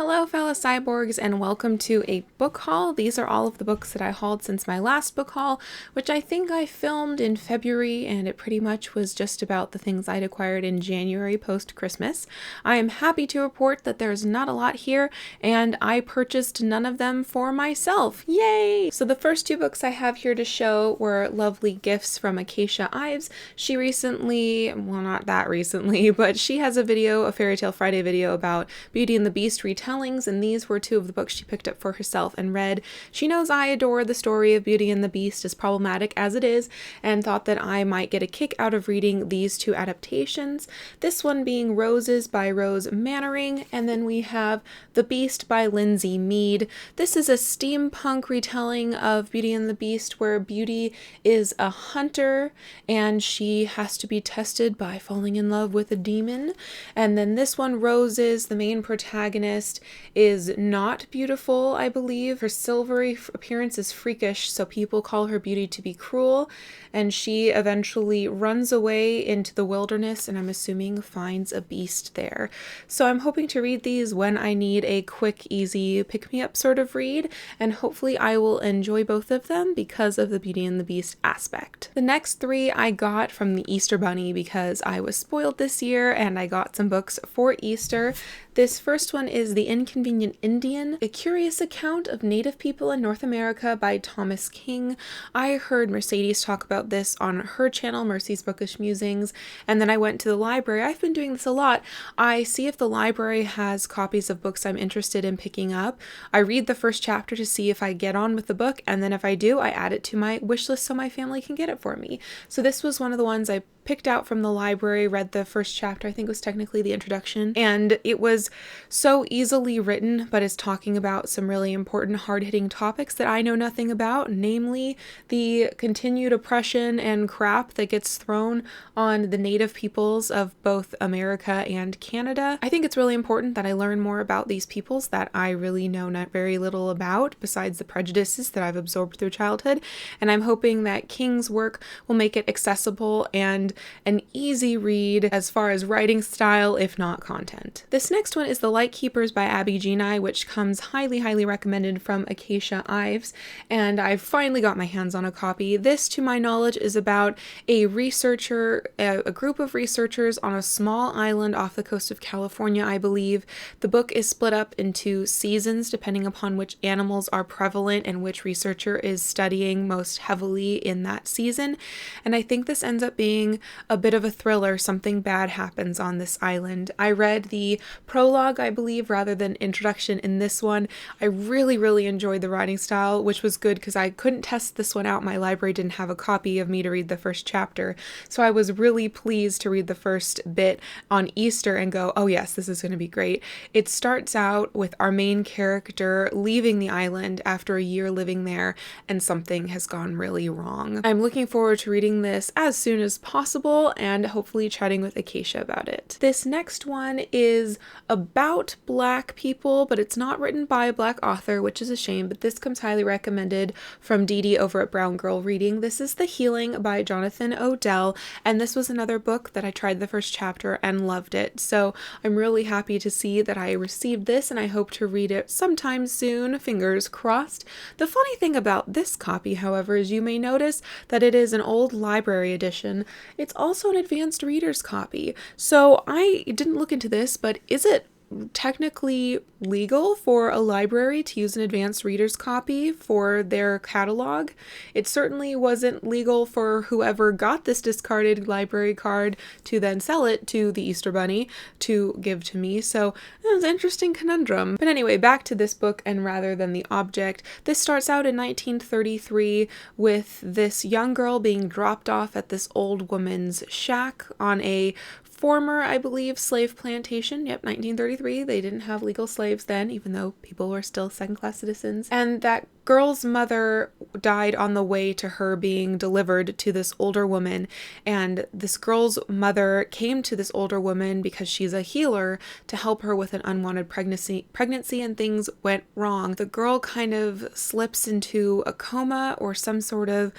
Hello fellow cyborgs and welcome to a book haul. These are all of the books that I hauled since my last book haul, which I think I filmed in February, and it pretty much was just about the things I'd acquired in January post-Christmas. I am happy to report that there's not a lot here, and I purchased none of them for myself. Yay! So the first two books I have here to show were lovely gifts from Acacia Ives. She recently, well not that recently, but she has a video, a Fairy Tale Friday video about Beauty and the Beast retellings, and these were two of the books she picked up for herself and read. She knows I adore the story of Beauty and the Beast, as problematic as it is, and thought that I might get a kick out of reading these two adaptations. This one being Roses by Rose Mannering, and then we have The Beast by Lindsay Mead. This is a steampunk retelling of Beauty and the Beast where Beauty is a hunter and she has to be tested by falling in love with a demon. And then this one, Roses, the main protagonist, is not beautiful, I believe. Her silvery appearance is freakish, so people call her beauty to be cruel, and she eventually runs away into the wilderness and I'm assuming finds a beast there. So I'm hoping to read these when I need a quick, easy, pick-me-up sort of read, and hopefully I will enjoy both of them because of the Beauty and the Beast aspect. The next three I got from the Easter Bunny because I was spoiled this year and I got some books for Easter. This first one is The Inconvenient Indian, a curious account of Native people in North America by Thomas King. I heard Mercedes talk about this on her channel, Mercy's Bookish Musings, and then I went to the library. I've been doing this a lot. I see if the library has copies of books I'm interested in picking up. I read the first chapter to see if I get on with the book, and then if I do, I add it to my wish list so my family can get it for me. So this was one of the ones I picked out from the library, read the first chapter, I think it was technically the introduction, and it was so easily written, but is talking about some really important hard-hitting topics that I know nothing about, namely the continued oppression and crap that gets thrown on the native peoples of both America and Canada. I think it's really important that I learn more about these peoples that I really know not very little about, besides the prejudices that I've absorbed through childhood, and I'm hoping that King's work will make it accessible and an easy read as far as writing style, if not content. This next one is The Light Keepers by Abby Genai, which comes highly recommended from Acacia Ives, and I finally got my hands on a copy. This, to my knowledge, is about a researcher, a group of researchers on a small island off the coast of California, I believe. The book is split up into seasons depending upon which animals are prevalent and which researcher is studying most heavily in that season, and I think this ends up being a bit of a thriller. Something bad happens on this island. I read the prologue, I believe, rather than introduction in this one. I really enjoyed the writing style, which was good because I couldn't test this one out. My library didn't have a copy of me to read the first chapter, so I was really pleased to read the first bit on Easter and go, oh yes, this is going to be great. It starts out with our main character leaving the island after a year living there, and something has gone really wrong. I'm looking forward to reading this as soon as possible and hopefully chatting with Acacia about it. This next one is about Black people, but it's not written by a Black author, which is a shame, but this comes highly recommended from Dee Dee over at Brown Girl Reading. This is The Healing by Jonathan Odell, and this was another book that I tried the first chapter and loved it. So I'm really happy to see that I received this, and I hope to read it sometime soon, fingers crossed. The funny thing about this copy, however, is you may notice that it is an old library edition. It's also an advanced reader's copy. So I didn't look into this, but is it technically legal for a library to use an advanced reader's copy for their catalog? It certainly wasn't legal for whoever got this discarded library card to then sell it to the Easter Bunny to give to me, so it was an interesting conundrum. But anyway, back to this book, and rather than the object, this starts out in 1933 with this young girl being dropped off at this old woman's shack on a former, I believe, slave plantation. Yep, 1933. They didn't have legal slaves then, even though people were still second-class citizens. And that girl's mother died on the way to her being delivered to this older woman, and this girl's mother came to this older woman because she's a healer to help her with an unwanted pregnancy, and things went wrong. The girl kind of slips into a coma or some sort of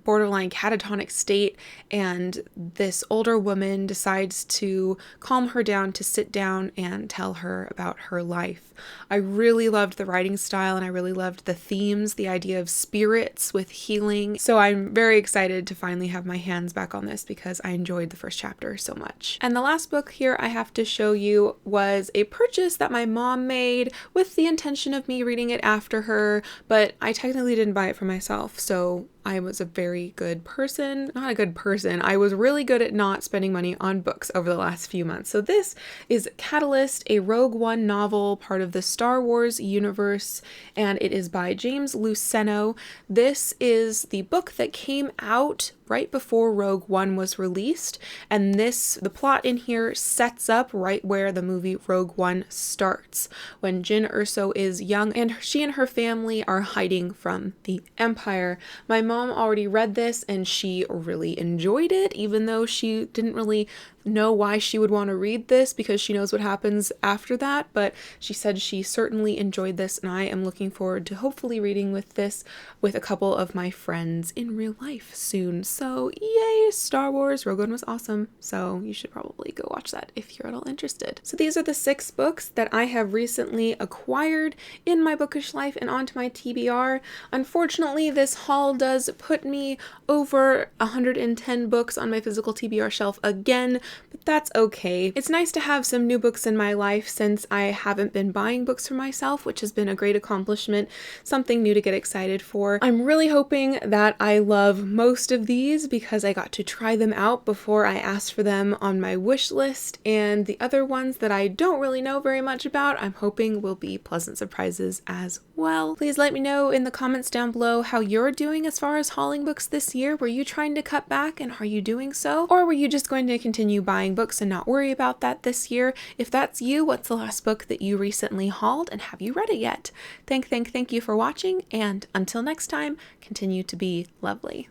borderline catatonic state, and this older woman decides to calm her down, to sit down and tell her about her life. I really loved the writing style, and I really loved the themes, the idea of spirits with healing. So I'm very excited to finally have my hands back on this because I enjoyed the first chapter so much. And the last book here I have to show you was a purchase that my mom made with the intention of me reading it after her, but I technically didn't buy it for myself, so I was a very good person. Not a good person. I was really good at not spending money on books over the last few months. So this is Catalyst, a Rogue One novel, part of the Star Wars universe, and it is by James Luceno. This is the book that came out right before Rogue One was released, and the plot in here sets up right where the movie Rogue One starts, when Jyn Erso is young and she and her family are hiding from the Empire. My mom already read this and she really enjoyed it, even though she didn't really know why she would want to read this because she knows what happens after that, but she said she certainly enjoyed this, and I am looking forward to hopefully reading this with a couple of my friends in real life soon. So yay, Star Wars. Rogue One was awesome, so you should probably go watch that if you're at all interested. So these are the 6 books that I have recently acquired in my bookish life and onto my TBR. Unfortunately, this haul does put me over 110 books on my physical TBR shelf again, but that's okay. It's nice to have some new books in my life since I haven't been buying books for myself, which has been a great accomplishment, something new to get excited for. I'm really hoping that I love most of these because I got to try them out before I asked for them on my wish list, and the other ones that I don't really know very much about, I'm hoping will be pleasant surprises as well. Please let me know in the comments down below how you're doing as far as hauling books this year. Were you trying to cut back, and are you doing so? Or were you just going to continue buying books and not worry about that this year? If that's you, what's the last book that you recently hauled, and have you read it yet? Thank you for watching, and until next time, continue to be lovely.